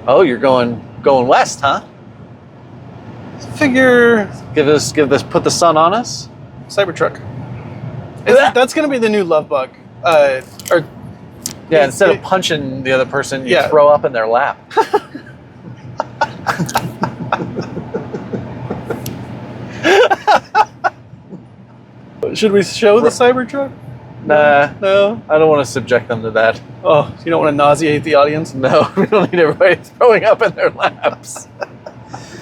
Oh, you're going west, huh? Figure Give this, put the sun on us. Cybertruck. That's going to be the new love bug. Instead of punching the other person, you Yeah. throw up in their lap. Should we show the Cybertruck? Nah, No. I don't want to subject them to that. Oh, you don't want to nauseate the audience? No, we don't need everybody throwing up in their laps.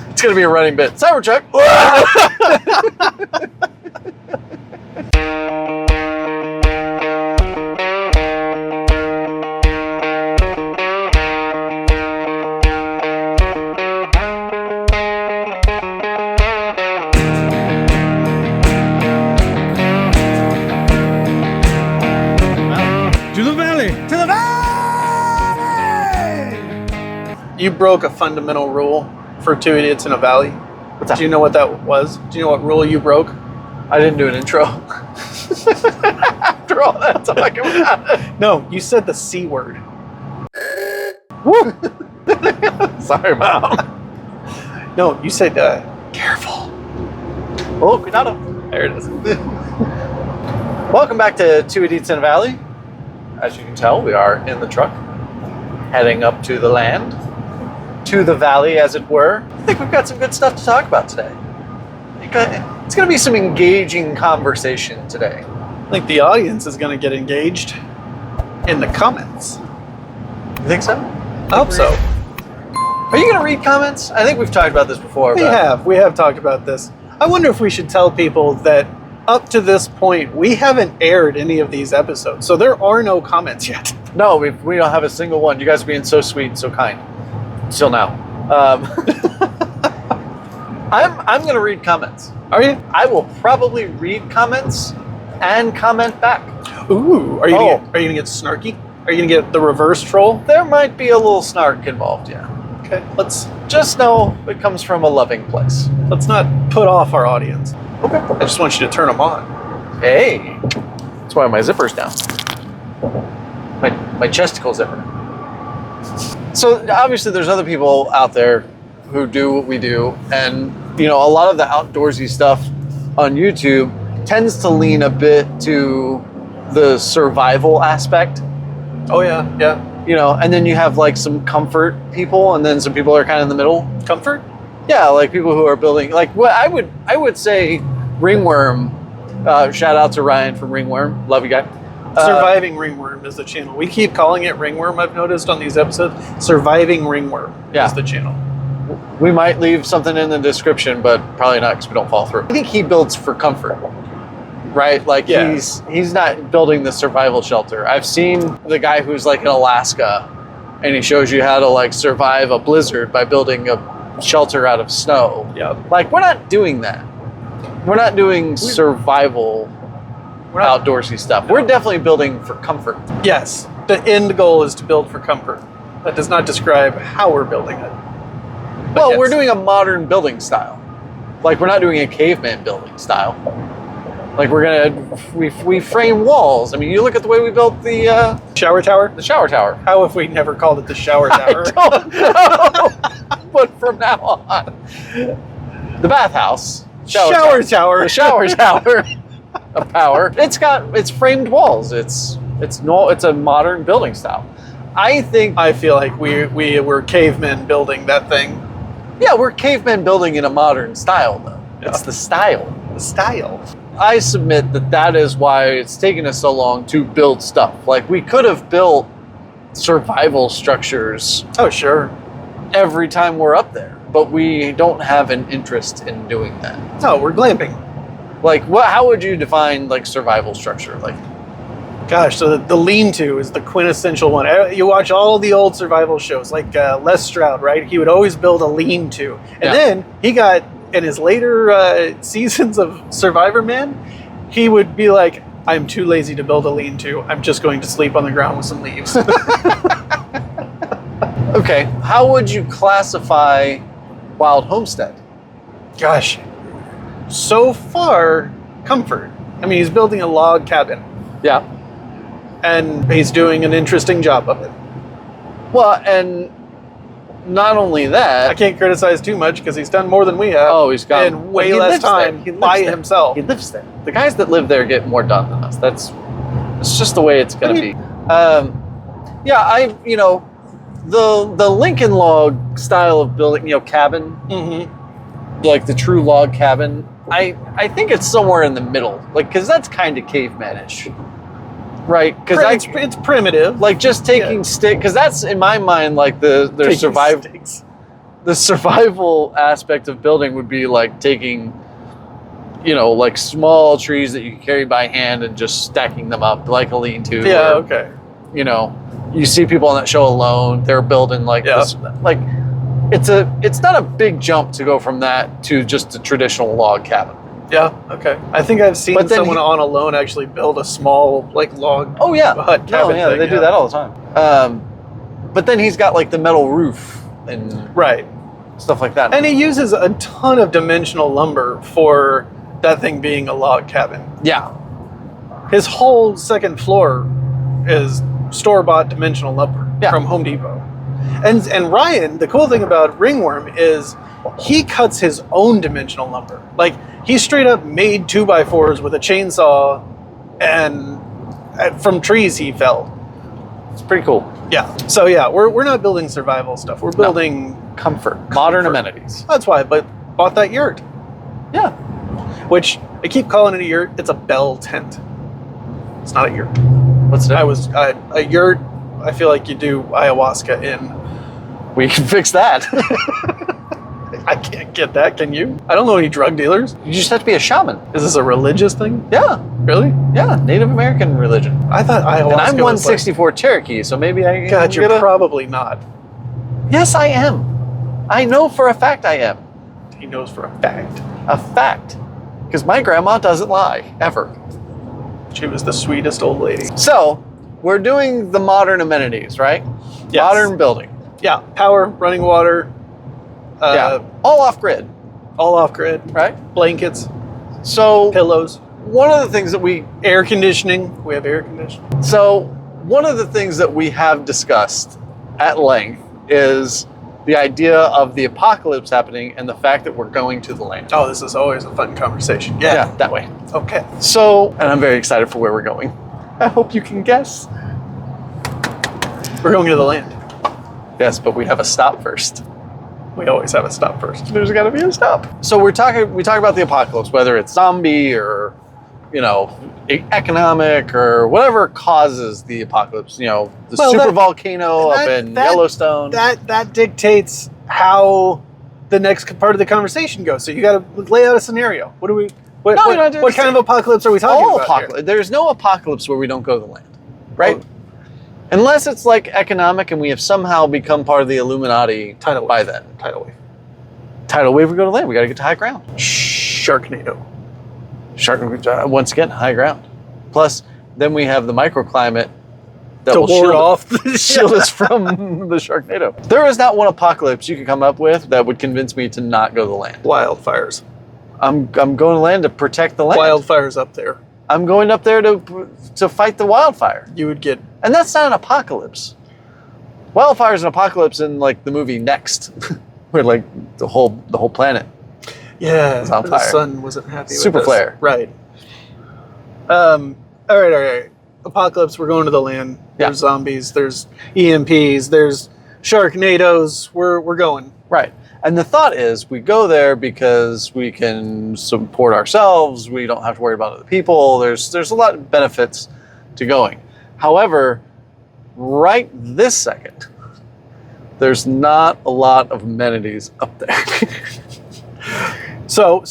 It's going to be a running bit. Cybertruck! To the valley! To the valley! You broke a fundamental rule for Two Idiots in a Valley. What's that? Do you know what that was? Do you know what rule you broke? I didn't do an intro. After all that talk about it. No, you said the C word. Woo! Sorry, Mom. No, you said careful. Oh, cuidado. There it is. Welcome back to Two Idiots in a Valley. As you can tell, we are in the truck, heading up to the land, to the valley, as it were. I think we've got some good stuff to talk about today. It's going to be some engaging conversation today. I think the audience is going to get engaged in the comments. You think so? I hope so. Are you going to read comments? I think we've talked about this before. We have talked about this. I wonder if we should tell people that up to this point, we haven't aired any of these episodes, so there are no comments yet. No, we don't have a single one. You guys are being so sweet and so kind. Till now. I'm going to read comments. Are you? I will probably read comments and comment back. Ooh, are you gonna get snarky? Are you gonna get the reverse troll? There might be a little snark involved, yeah. Okay, let's Just know it comes from a loving place. not put off our audience. Okay. I just want you to turn them on. Hey, that's why my zipper's down. My chesticle zipper. So obviously there's other people out there who do what we do, and a lot of the outdoorsy stuff on YouTube tends to lean a bit to the survival aspect. Oh yeah. And then you have like some comfort people, and then some people are kind of in the middle. Comfort? Yeah, like people who are building, like what I would say Ringworm, shout out to Ryan from Ringworm, love you guy. Surviving Ringworm is the channel. We keep calling it Ringworm, I've noticed on these episodes. Surviving Ringworm is the channel. We might leave something in the description, but probably not because we don't follow through. I think he builds for comfort, right? Like he's not building the survival shelter. I've seen the guy who's like in Alaska, and he shows you how to like survive a blizzard by building a shelter out of snow. Yeah. Like we're not doing that. We're not doing survival outdoorsy stuff. We're definitely building for comfort. Yes. The end goal is to build for comfort. That does not describe how we're building it. Well, we're doing a modern building style. Like we're not doing a caveman building style. Like we frame walls. I mean, you look at the way we built the shower tower. The shower tower. How if we never called it the shower tower? I don't know. But from now on, the bathhouse. Shower tower. The shower tower of power. It's framed walls. It's a modern building style. I feel like we were cavemen building that thing. Yeah, we're cavemen building in a modern style though. Yeah. It's the style. The style. I submit that is why it's taken us so long to build stuff. Like we could have built survival structures. Oh sure. Every time we're up there, but we don't have an interest in doing that. No, we're glamping. Like how would you define like survival structure? Like, gosh, so the lean-to is the quintessential one. You watch all the old survival shows, like Les Stroud, right? He would always build a lean-to. And then he got, in his later seasons of Survivor Man, he would be like, I'm too lazy to build a lean-to. I'm just going to sleep on the ground with some leaves. Okay, how would you classify Wild Homestead? Gosh, so far, comfort. I mean, he's building a log cabin. Yeah. And he's doing an interesting job of it. Well, and not only that, I can't criticize too much because he's done more than we have. Oh, he's got in way less time by himself. He lives there. The guys that live there get more done than us. It's just the way it's going to be. The Lincoln log style of building, cabin, like the true log cabin. I think it's somewhere in the middle, because that's kind of cavemanish, right? Because it's primitive, like just taking stick. Because that's in my mind like the survival aspect of building would be like taking, like small trees that you can carry by hand and just stacking them up like a lean-to. Yeah. Okay. You see people on that show Alone. They're building this, like. It's not a big jump to go from that to just a traditional log cabin. Yeah, okay. I think I've seen someone on Alone actually build a small log hut cabin thing. They do that all the time. But then he's got the metal roof and stuff like that. And he uses a ton of dimensional lumber for that thing being a log cabin. Yeah. His whole second floor is store-bought dimensional lumber from Home Depot. And Ryan, the cool thing about Ringworm is he cuts his own dimensional lumber. Like, he straight up made 2x4s with a chainsaw and from trees he felled. It's pretty cool. Yeah. So yeah, we're not building survival stuff. We're building comfort. Modern amenities. That's why I bought that yurt. Yeah. Which I keep calling it a yurt. It's a bell tent. It's not a yurt. What's that? A yurt. I feel like you do ayahuasca in. We can fix that. I can't get that, can you? I don't know any drug dealers. You just have to be a shaman. Is this a religious thing? Yeah. Really? Yeah, Native American religion. I thought ayahuasca and I'm 164 Cherokee, so maybe I God, you're probably not. Yes, I am. I know for a fact I am. He knows for a fact. A fact. Because my grandma doesn't lie, ever. She was the sweetest old lady. So, we're doing the modern amenities, right? Yes. Modern building. Yeah, power, running water. All off grid. All off grid. Right? Blankets. So pillows. One of the things that air conditioning. We have air conditioning. So one of the things that we have discussed at length is the idea of the apocalypse happening and the fact that we're going to the land. Oh, this is always a fun conversation. Yeah, that way. Okay. So, and I'm very excited for where we're going. I hope you can guess. We're going to the land. Yes, but we have a stop first. We always have a stop first. There's got to be a stop. So we talk about the apocalypse, whether it's zombie or, economic or whatever causes the apocalypse. The volcano up in Yellowstone. That dictates how the next part of the conversation goes. So you got to lay out a scenario. What kind of apocalypse are we talking about here? There's no apocalypse where we don't go to the land, right? Oh. Unless it's economic and we have somehow become part of the Illuminati by then. Tidal wave. Tidal wave, we go to land. We got to get to high ground. Sharknado. Once again, high ground. Plus, then we have the microclimate that will shield us from the Sharknado. There is not one apocalypse you can come up with that would convince me to not go to the land. Wildfires. I'm going to land to protect the land. Wildfires up there. I'm going up there to fight the wildfire. You would get... And that's not an apocalypse. Wildfire is an apocalypse in the movie Next, where the whole planet is on fire. The sun wasn't happy Super with us. flare. Right. All right. Apocalypse, we're going to the land. There's zombies, there's EMPs, there's Sharknados. We're going. Right. And the thought is we go there because we can support ourselves. We don't have to worry about other people. There's a lot of benefits to going. However, right this second, there's not a lot of amenities up there. So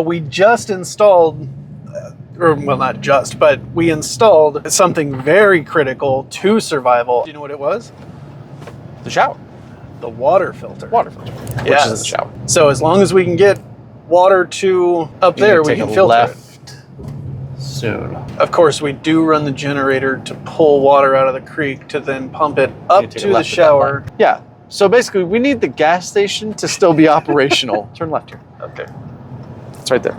we just installed, not just, but we installed something very critical to survival. Do you know what it was? The shower. The water filter. Which is the shower. So as long as we can get water to up there, we can filter it. Soon. Of course, we do run the generator to pull water out of the creek to then pump it up to the shower. Yeah. So basically, we need the gas station to still be operational. Turn left here. Okay. It's right there.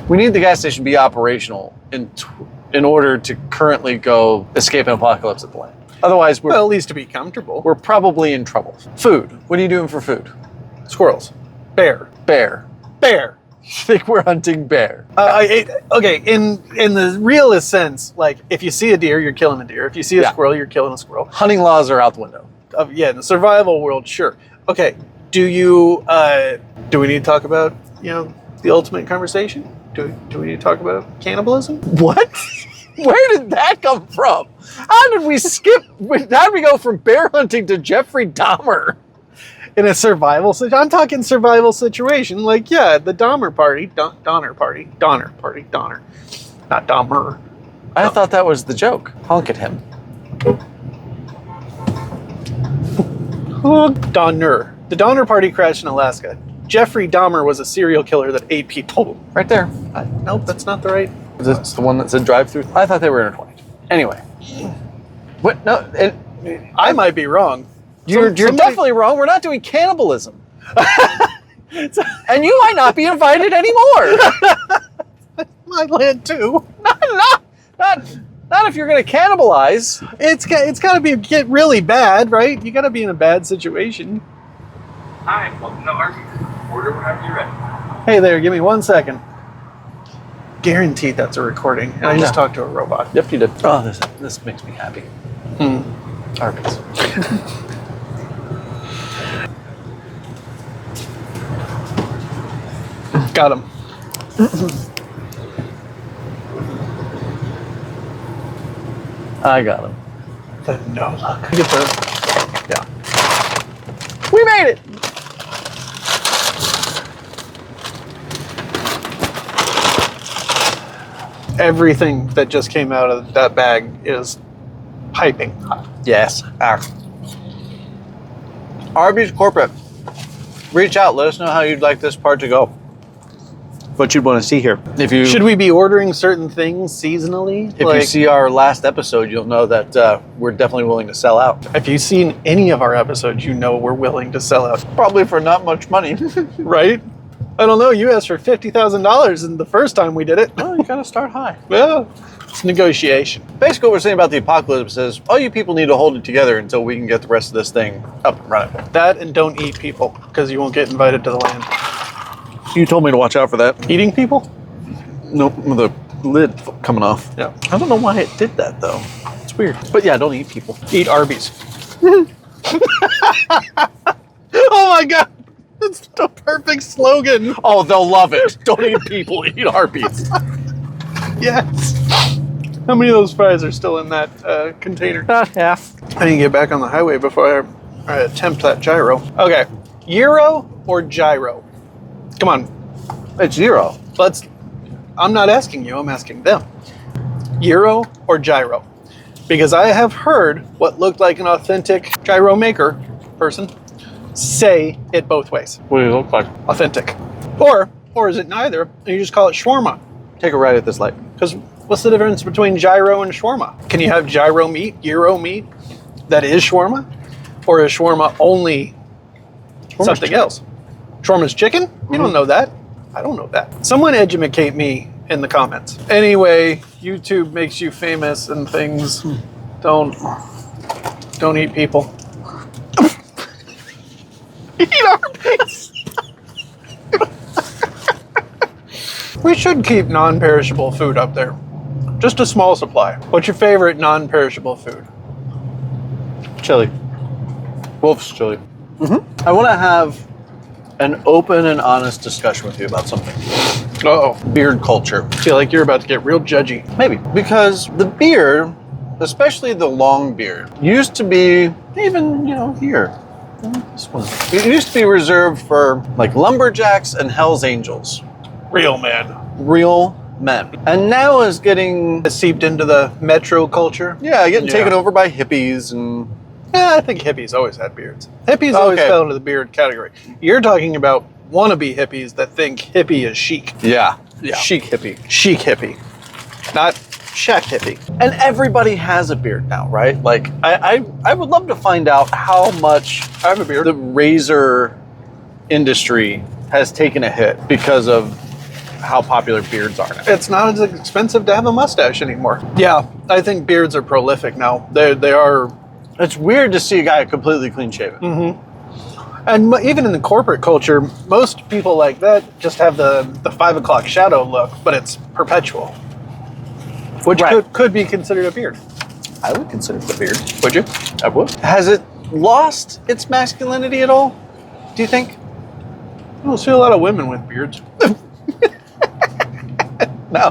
We need the gas station to be operational in order to currently go escape an apocalypse at the land. Otherwise, Well, at least to be comfortable. we're probably in trouble. Food. What are you doing for food? Squirrels. Bear. Bear. Bear. You think we're hunting bear? Okay, in the realist sense, like if you see a deer, you're killing a deer. If you see a squirrel, you're killing a squirrel. Hunting laws are out the window. Yeah, in the survival world, sure. Okay, do we need to talk about, the ultimate conversation? Do we need to talk about cannibalism? What? Where did that come from? How did we how did we go from bear hunting to Jeffrey Dahmer? In a survival situation, I'm talking survival situation. Like, yeah, the Donner party, Donner, not Dahmer. I thought that was the joke. Honk at him. Donner. The Donner party crashed in Alaska. Jeffrey Dahmer was a serial killer that ate people. Right there. Nope, that's not the right. That's the one that said drive-through. I thought they were intertwined. Anyway. What? No. I might be wrong. You're definitely wrong. We're not doing cannibalism. And you might not be invited anymore. My land too. Not if you're going to cannibalize. It's got to get really bad, right? You got to be in a bad situation. Hi, welcome to Arby. Order whenever you're ready. Hey there, give me 1 second. Guaranteed that's a recording. And I just talked to a robot. Yep, you did. Oh, this makes me happy. Arby's. Got him. I got him. The no luck. Get the. Yeah. We made it. Everything that just came out of that bag is piping hot. Yes. Arby's corporate. Reach out. Let us know how you'd like this part to go. What you'd want to see here. Should we be ordering certain things seasonally? If you see our last episode, you'll know that we're definitely willing to sell out. If you've seen any of our episodes, you know we're willing to sell out. Probably for not much money. Right? I don't know. You asked for $50,000 and the first time we did it. Well, you gotta start high. Well, it's negotiation. Basically, what we're saying about the apocalypse is all you people need to hold it together until we can get the rest of this thing up and running. That and don't eat people, because you won't get invited to the land. You told me to watch out for that. Eating people? Nope, with the lid coming off. Yeah. I don't know why it did that, though. It's weird. But yeah, don't eat people. Eat Arby's. Oh my God. It's the perfect slogan. Oh, they'll love it. Don't eat people, eat Arby's. Yes. How many of those fries are still in that container? Half. I need to get back on the highway before I attempt that gyro. Okay. Gyro or gyro? Come on. It's zero. I'm not asking you, I'm asking them. Gyro or gyro? Because I have heard what looked like an authentic gyro maker person say it both ways. What do you look like? Authentic. Or is it neither, and you just call it shawarma? Take a ride at this light. Because what's the difference between gyro and shawarma? Can you have gyro meat that is shawarma? Or is shawarma only something else? Shawarma's chicken? You don't know that. I don't know that. Someone educate me in the comments. Anyway, YouTube makes you famous and things. Don't eat people. Eat Arby's. We should keep non-perishable food up there. Just a small supply. What's your favorite non-perishable food? Chili. Wolf's chili. I want to have an open and honest discussion with you about something. Uh-oh. Beard culture. I feel like you're about to get real judgy. Maybe. Because the beard, especially the long beard, used to be, even, here. This one. It used to be reserved for, like, lumberjacks and Hell's Angels. Real man. Real men. And now is getting... It's seeped into the metro culture. Yeah, getting taken over by hippies and... Yeah, I think hippies always had beards. Hippies always fell into the beard category. You're talking about wannabe hippies that think hippie is chic. Yeah. Yeah. Chic hippie. Chic hippie. Not shack hippie. And everybody has a beard now, right? Like, I would love to find out how much I have a beard. The razor industry has taken a hit because of how popular beards are now. It's not as expensive to have a mustache anymore. Yeah, I think beards are prolific now. They are It's weird to see a guy completely clean shaven. Mm-hmm. And even in the corporate culture, most people like that just have the 5 o'clock shadow look, but it's perpetual, which could be considered a beard. I would consider it a beard. Would you? I would. Has it lost its masculinity at all? Do you think? I don't see a lot of women with beards. No.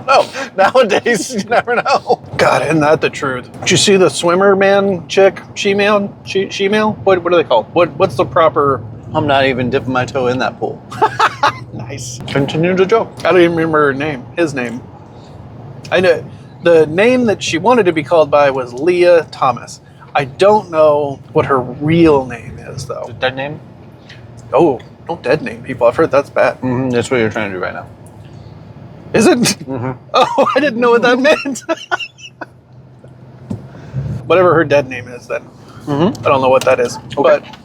Nowadays, you never know. God, isn't that the truth? Did you see the swimmer man chick? She-male? She-male? What are they called? What's the proper... I'm not even dipping my toe in that pool. Nice. Continue to joke. I don't even remember her name. His name. I know the name that she wanted to be called by was Leah Thomas. I don't know what her real name is, though. Dead name? Oh, don't dead name people. I've heard that's bad. Mm-hmm. That's what you're trying to do right now. Is it? Mm-hmm. Oh, I didn't know what that meant. Whatever her dead name is, then. Mm-hmm. I don't know what that is. Okay. But,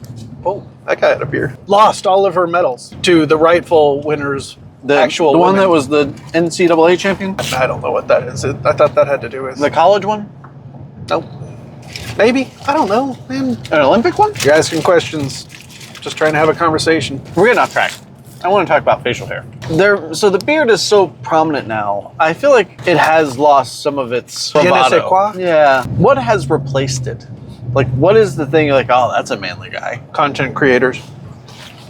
oh, that guy had a beard. Lost all of her medals to the rightful winners. The one that was the NCAA champion? I don't know what that is. I thought that had to do with... The college one? Nope. Maybe. I don't know, man. An Olympic one? You're asking questions. Just trying to have a conversation. We're getting off track. I want to talk about facial hair. So the beard is so prominent now. I feel like it has lost some of its Je ne sais bravado. quoi? Yeah. What has replaced it? Like, what is the thing you're like, oh, that's a manly guy? Content creators.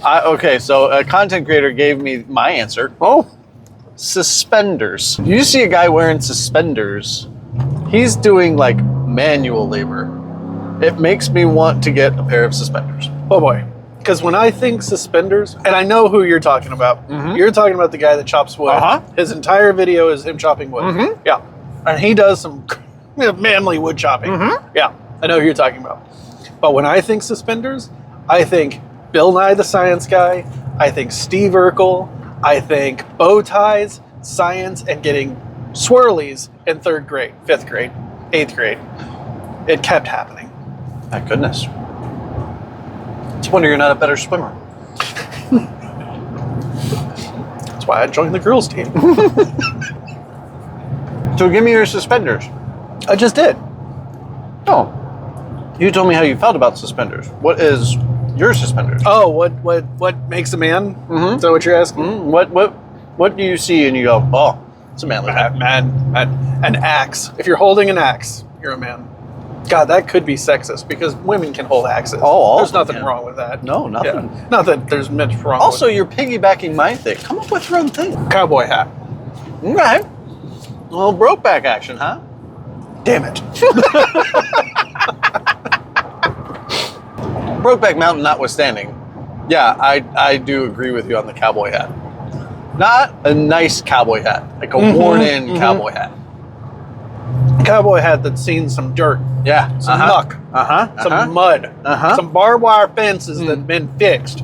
Okay, so a content creator gave me my answer. Oh. Suspenders. You see a guy wearing suspenders, he's doing like manual labor. It makes me want to get a pair of suspenders. Oh boy. Because when I think suspenders, and I know who you're talking about. Mm-hmm. You're talking about the guy that chops wood. Uh-huh. His entire video is him chopping wood. Mm-hmm. Yeah. And he does some manly wood chopping. Mm-hmm. Yeah. I know who you're talking about. But when I think suspenders, I think Bill Nye the Science Guy. I think Steve Urkel. I think bow ties, science, and getting swirlies in 3rd grade, 5th grade, 8th grade. It kept happening. My goodness. It's a wonder you're not a better swimmer. That's why I joined the girls' team. So give me your suspenders. I just did. Oh. You told me how you felt about suspenders. What is your suspenders? Oh, what makes a man? Mm-hmm. Is that what you're asking? Mm-hmm. What do you see and you go, oh, it's a manly guy. An axe. If you're holding an axe, you're a man. God, that could be sexist because women can hold axes. Oh, there's nothing yeah. wrong with that. No, nothing. Yeah. Not that there's much wrong Also, with you're piggybacking my thing. Come up with your own thing. cowboy hat. Okay. A little Brokeback action, huh? Damn it. Brokeback Mountain notwithstanding, yeah, I do agree with you on the cowboy hat. Not a nice cowboy hat, like a worn-in cowboy hat. Cowboy hat that's seen some dirt, Yeah. some muck, some mud, some barbed wire fences that have been fixed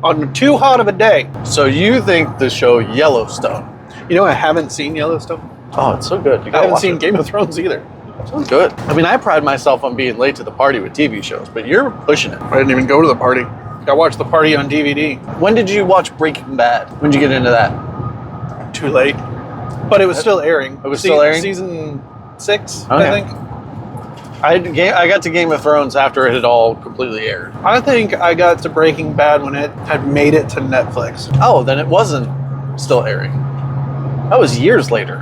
on too hot of a day. So you think the show Yellowstone? You know, I haven't seen Yellowstone. Oh, it's so good. You I gotta haven't watch seen it. Game of Thrones either. So good. I mean, I pride myself on being late to the party with TV shows, but you're pushing it. I didn't even go to the party. I watched the party on DVD. When did you watch Breaking Bad? When did you get into that? Too late. But it was still airing. It was still airing? Season 6, Okay. I think. I got to Game of Thrones after it had all completely aired. I think I got to Breaking Bad when it had made it to Netflix. Oh, then it wasn't still airing. That was years later.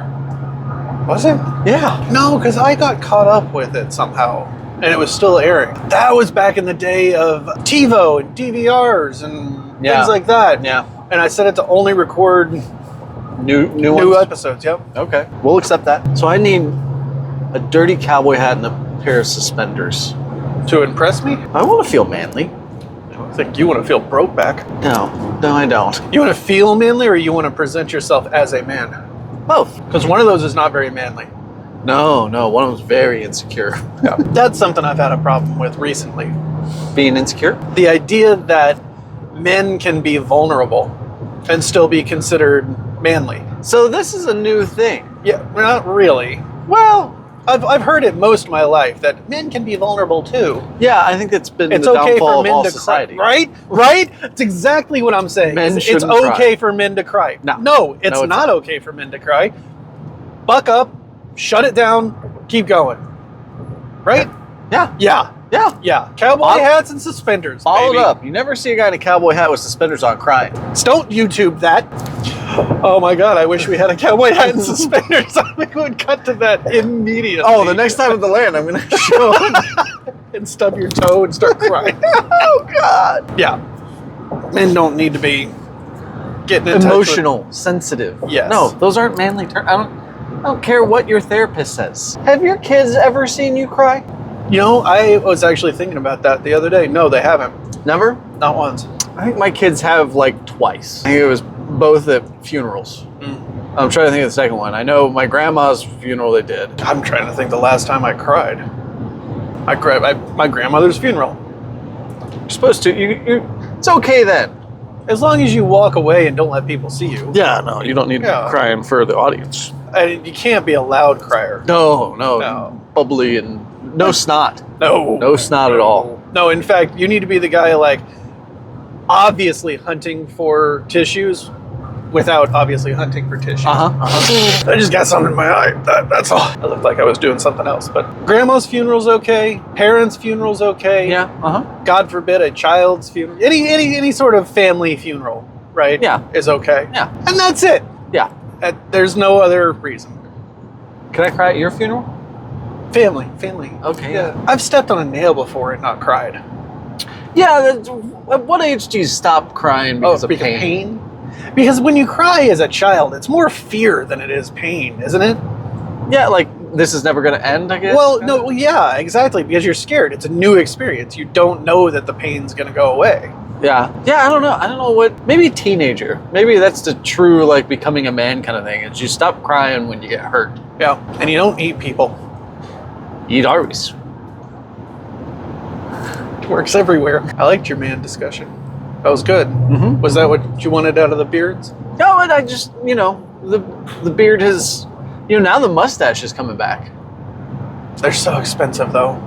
Was it? Yeah. No, because I got caught up with it somehow. And it was still airing. That was back in the day of TiVo and DVRs and things like that. Yeah. And I set it to only record New new ones? episodes. Yep. Okay. We'll accept that. So I need a dirty cowboy hat and a pair of suspenders. To impress me? I want to feel manly. I think you want to feel broke back. No, I don't. You want to feel manly or you want to present yourself as a man? Both. Because one of those is not very manly. No, one of them's very insecure. Yeah. That's something I've had a problem with recently. Being insecure? The idea that men can be vulnerable and still be considered manly. So this is a new thing. Yeah, not really. Well, I've heard it most of my life that men can be vulnerable too. yeah, I think that's been It's the okay downfall for of men all to society. cry. Right? It's exactly what I'm saying. Men It's shouldn't okay cry. for men to cry. No, it's it's not okay for men to cry. Buck up, shut it down, keep going. Right? Yeah. Yeah. Yeah. Yeah, cowboy hats and suspenders. Followed baby. up. You never see a guy in a cowboy hat with suspenders on crying. Don't YouTube that. Oh my god, I wish we had a cowboy hat and suspenders. We would cut to that immediately. Oh, the next time at the land, I'm going to show him. And stub your toe and start crying. Oh, God. Yeah. Men don't need to be getting in Emotional, sensitive. Yes. No, those aren't manly terms. I don't care what your therapist says. Have your kids ever seen you cry? You know, I was actually thinking about that the other day. No, they haven't. Never? Not once. I think my kids have like twice. I think it was both at funerals. I'm trying to think of the second one. I know my grandma's funeral they did. I'm trying to think the last time I cried. I cried at my grandmother's funeral. You're supposed to. It's okay then. As long as you walk away and don't let people see you. Yeah, no, you don't need to be crying for the audience. And you can't be a loud crier. No. Bubbly and no snot. No snot at all. No, in fact, you need to be the guy like obviously hunting for tissues without obviously hunting for tissues. I just got something in my eye. That's all. I looked like I was doing something else. But grandma's funeral's okay. Parents' funeral's okay. Yeah. God forbid a child's funeral. Any sort of family funeral, right? Yeah. Is okay. Yeah. And that's it. Yeah. There's no other reason. Can I cry at your funeral? Family. Okay. Yeah. I've stepped on a nail before and not cried. Yeah. At what age do you stop crying because of pain? Because when you cry as a child, it's more fear than it is pain, isn't it? Yeah, like this is never going to end, I guess? Well, no, yeah, exactly, because you're scared. It's a new experience. You don't know that the pain's going to go away. Yeah, I don't know what, maybe teenager. Maybe that's the true, like, becoming a man kind of thing, is you stop crying when you get hurt. Yeah, and you don't eat people. You eat Arby's. It works everywhere. I liked your man discussion. That was good. Mm-hmm. Was that what you wanted out of the beards? No, and I just, the beard has, now the mustache is coming back. They're so expensive, though.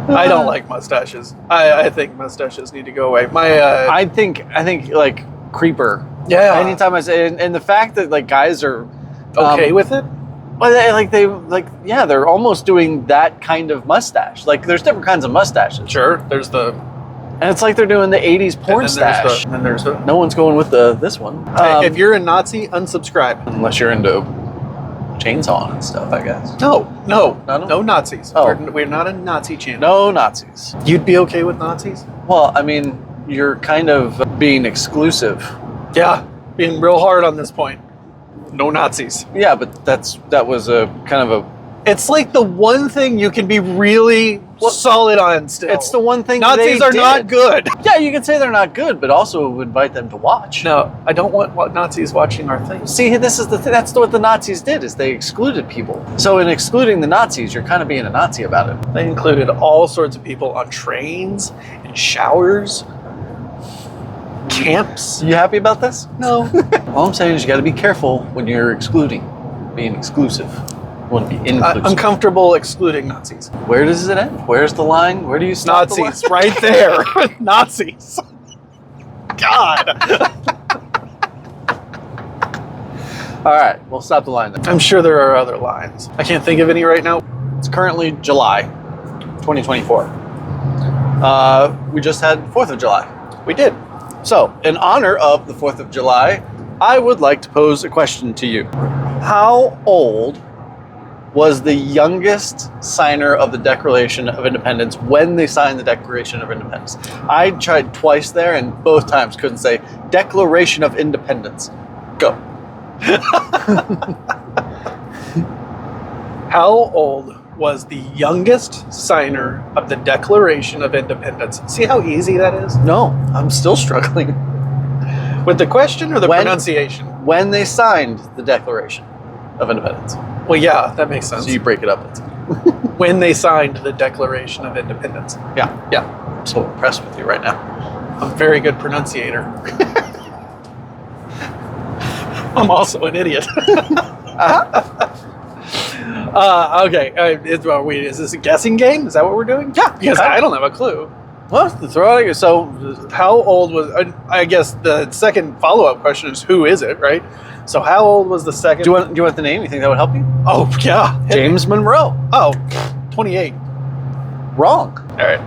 I don't like mustaches. I think mustaches need to go away. I think like creeper. Yeah. Anytime I say, and the fact that like guys are okay with it. Well, they're almost doing that kind of mustache. Like, there's different kinds of mustaches. Sure. There's the. And it's like they're doing the 80s porn stash. And then there's the. No one's going with this one. Hey, if you're a Nazi, unsubscribe. Unless you're into chainsawing and stuff, I guess. No No Nazis. Oh. We're not a Nazi channel. No Nazis. You'd be okay with Nazis? Well, I mean, you're kind of being exclusive. Yeah, being real hard on this point. No Nazis. Yeah, but that was a kind of a. It's like the one thing you can be really solid on still. It's the one thing Nazis they are did. not good. Yeah, you can say they're not good, but also invite them to watch. No, I don't want Nazis watching our things. See, this is the thing. That's what the Nazis did, is they excluded people. So in excluding the Nazis, you're kind of being a Nazi about it. They included all sorts of people on trains, in showers, camps. You happy about this? No. All I'm saying is you got to be careful when you're excluding, being exclusive. You want to be inclusive. I'm comfortable excluding Nazis. Where does it end? Where's the line? Where do you stop Nazis, right there. Nazis. God. All right, we'll stop the line then. I'm sure there are other lines. I can't think of any right now. It's currently July 2024. We just had 4th of July. We did. So, in honor of the 4th of July, I would like to pose a question to you. How old was the youngest signer of the Declaration of Independence when they signed the Declaration of Independence? I tried twice there, and both times couldn't say Declaration of Independence. Go. How old was the youngest signer of the Declaration of Independence? See how easy that is? No, I'm still struggling. With the question or the pronunciation? When they signed the Declaration of Independence. Well, yeah, that makes sense. So you break it up. When they signed the Declaration of Independence. Yeah. Yeah. I'm so impressed with you right now. I'm a very good pronunciator. I'm also an idiot. Okay. Is this a guessing game? Is that what we're doing? Yeah. Because I don't have a clue. Well, throw it. So, how old was? I guess the second follow-up question is who is it, right? So, how old was the second? Do you want the name? You think that would help you? Oh yeah, James Monroe. Oh, 28. Wrong. All right.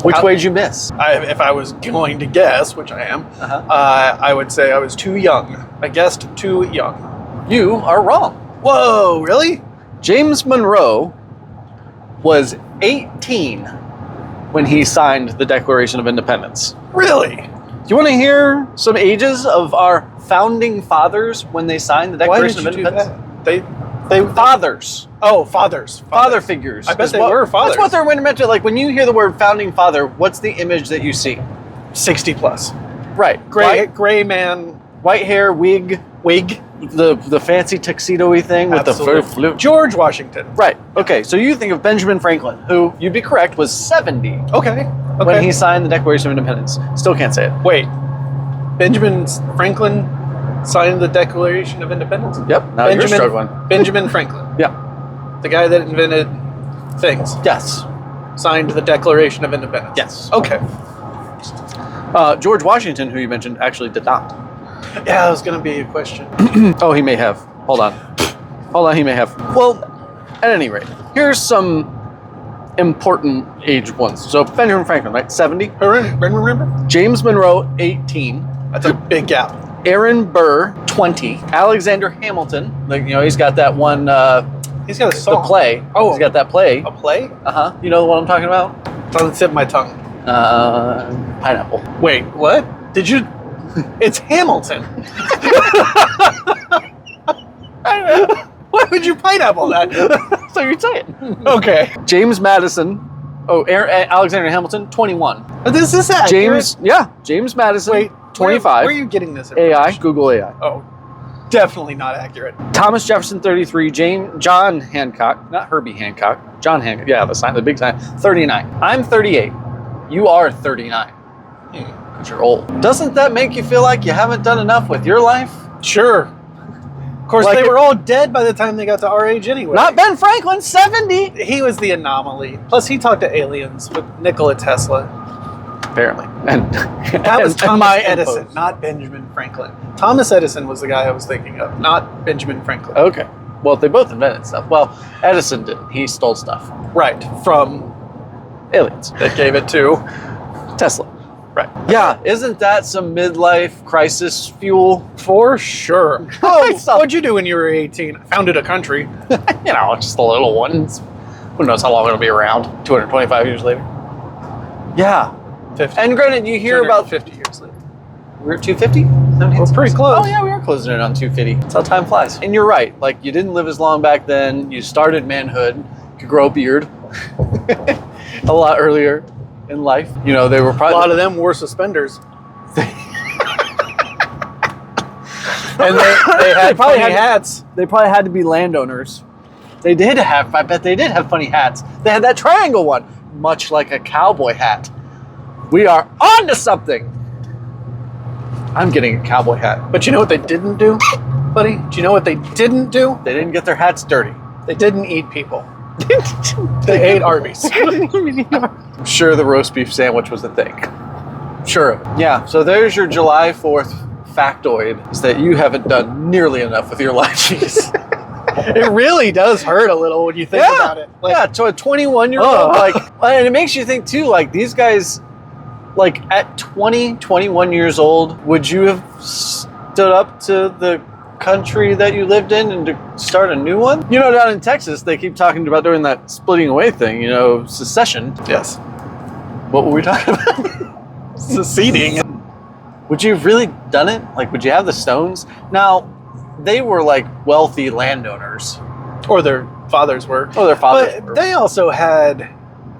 Which way did you miss? If I was going to guess, which I am, Uh-huh. I would say I was too young. I guessed too young. You are wrong. Whoa, really? James Monroe was 18 when he signed the Declaration of Independence. Really? Do you want to hear some ages of our founding fathers when they signed the Why did Declaration you of do Independence? that? They Fathers. Oh, fathers. Father figures. I bet is they were fathers. That's what they're meant to. Like when you hear the word founding father, what's the image that you see? 60 plus. Right. Gray man. White hair, wig, the fancy tuxedo-y thing with Absolutely. the flute. George Washington. Right. Okay. So you think of Benjamin Franklin, who you'd be correct was 70 Okay. when he signed the Declaration of Independence. Still can't say it. Wait. Benjamin Franklin signed the Declaration of Independence? Yep. Now you're struggling. Benjamin Franklin. Yeah. The guy that invented things. Yes. Signed the Declaration of Independence. Yes. Okay. George Washington, who you mentioned, actually did not. Yeah, that was going to be a question. Oh, he may have. Hold on, he may have. Well, at any rate, here's some important age ones. So Benjamin Franklin, right? 70. Remember? James Monroe, 18. That's a big gap. Aaron Burr, 20. Alexander Hamilton, like he's got that one. He's got a song. The play. Oh. He's got that play. A play? Uh-huh. You know the one I'm talking about? It's on the tip of my tongue. Pineapple. Wait, what? Did you? It's Hamilton. Why would you pineapple that? So you're saying. Okay. James Madison. Oh, Alexander Hamilton, 21. This is accurate. James Madison, Wait, 25. Where are you getting this AI, information? Google AI. Oh, definitely not accurate. Thomas Jefferson, 33. John Hancock, not Herbie Hancock. John Hancock. Yeah, the big sign. 39. I'm 38. You are 39. Because you're old. Doesn't that make you feel like you haven't done enough with your life? Sure. Of course, Like they were all dead by the time they got to our age anyway. Not Ben Franklin, 70. He was the anomaly. Plus, he talked to aliens with Nikola Tesla. Apparently. And That was and Thomas my Edison, infos. not Benjamin Franklin. Thomas Edison was the guy I was thinking of, not Benjamin Franklin. Okay. Well, they both invented stuff. Well, Edison didn't. He stole stuff. Right, from Aliens. that gave it to. Tesla. Right. Yeah, isn't that some midlife crisis fuel? For sure. Oh, What'd you do when you were 18? Founded a country. Just the little ones. Who knows how long it'll be around? 225 years later. Yeah. 50. And granted, you hear about 50 years later. we're at 250? We're pretty close. Oh yeah, we are closing in on 250. That's how time flies. And you're right. Like you didn't live as long back then. You started manhood. Could grow a beard a lot earlier in life. They were probably A lot of them wore suspenders. And they had probably funny had- hats. They probably had to be landowners. I bet they did have funny hats. They had that triangle one, much like a cowboy hat. We are on to something. I'm getting a cowboy hat. But you know what they didn't do, buddy? Do you know what they didn't do? They didn't get their hats dirty. They didn't eat people. They ate Arby's. I'm sure the roast beef sandwich was a thing. Sure. Yeah, so there's your July 4th factoid, is that you haven't done nearly enough with your life. It really does hurt a little when you think about it. To a 21-year-old, and it makes you think too, like these guys, like at 20, 21 years old, would you have stood up to the country that you lived in and to start a new one? Down in Texas, they keep talking about doing that splitting away thing, secession. Yes. What were we talking about? Seceding. Would you have really done it? Like, would you have the stones? Now, they were like wealthy landowners. Or their fathers were. Oh, their fathers But were. they also had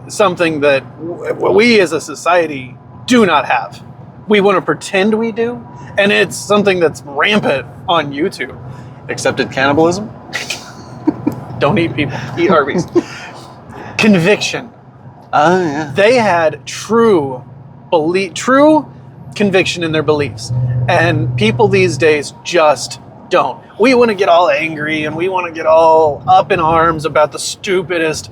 something that we as a society do not have. We want to pretend we do, and it's something that's rampant on YouTube. Accepted cannibalism? Don't eat people. Eat Arby's. Conviction. Oh, yeah. They had true conviction in their beliefs. And people these days just don't. We want to get all angry and we want to get all up in arms about the stupidest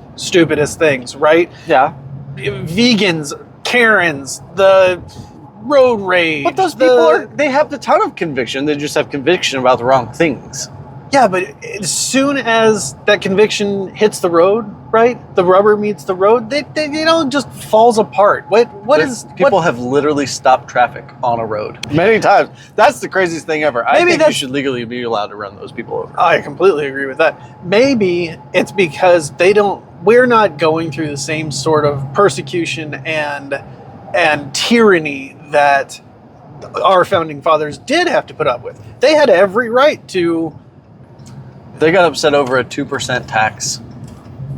things, right? Yeah. Vegans, Karens, the road rage. But those people they have a ton of conviction. They just have conviction about the wrong things. Yeah, but as soon as that conviction hits the road, right? The rubber meets the road. They just falls apart. People have literally stopped traffic on a road many times. That's the craziest thing ever. I think you should legally be allowed to run those people over. I completely agree with that. Maybe it's because we're not going through the same sort of persecution and tyranny that our founding fathers did have to put up with. They had every right to. They got upset over a 2% tax.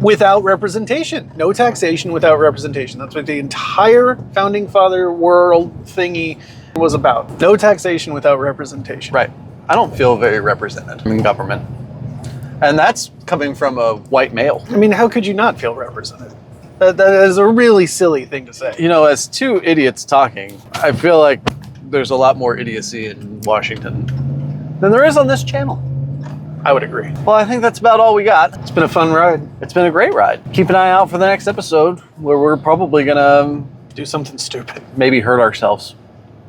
Without representation. No taxation without representation. That's what the entire founding father world thingy was about. No taxation without representation. Right. I don't feel very represented in government. And that's coming from a white male. I mean, how could you not feel represented? That is a really silly thing to say. You know, as two idiots talking, I feel like there's a lot more idiocy in Washington than there is on this channel. I would agree. Well, I think that's about all we got. It's been a fun ride. It's been a great ride. Keep an eye out for the next episode where we're probably gonna do something stupid. Maybe hurt ourselves.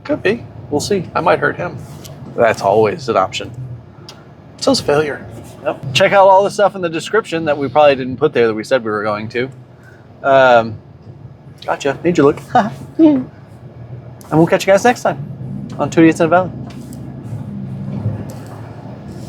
Could be. We'll see. I might hurt him. That's always an option. So's failure. Yep. Check out all the stuff in the description that we probably didn't put there that we said we were going to. Gotcha. Need your look. And we'll catch you guys next time on Two Idiots in a Valley.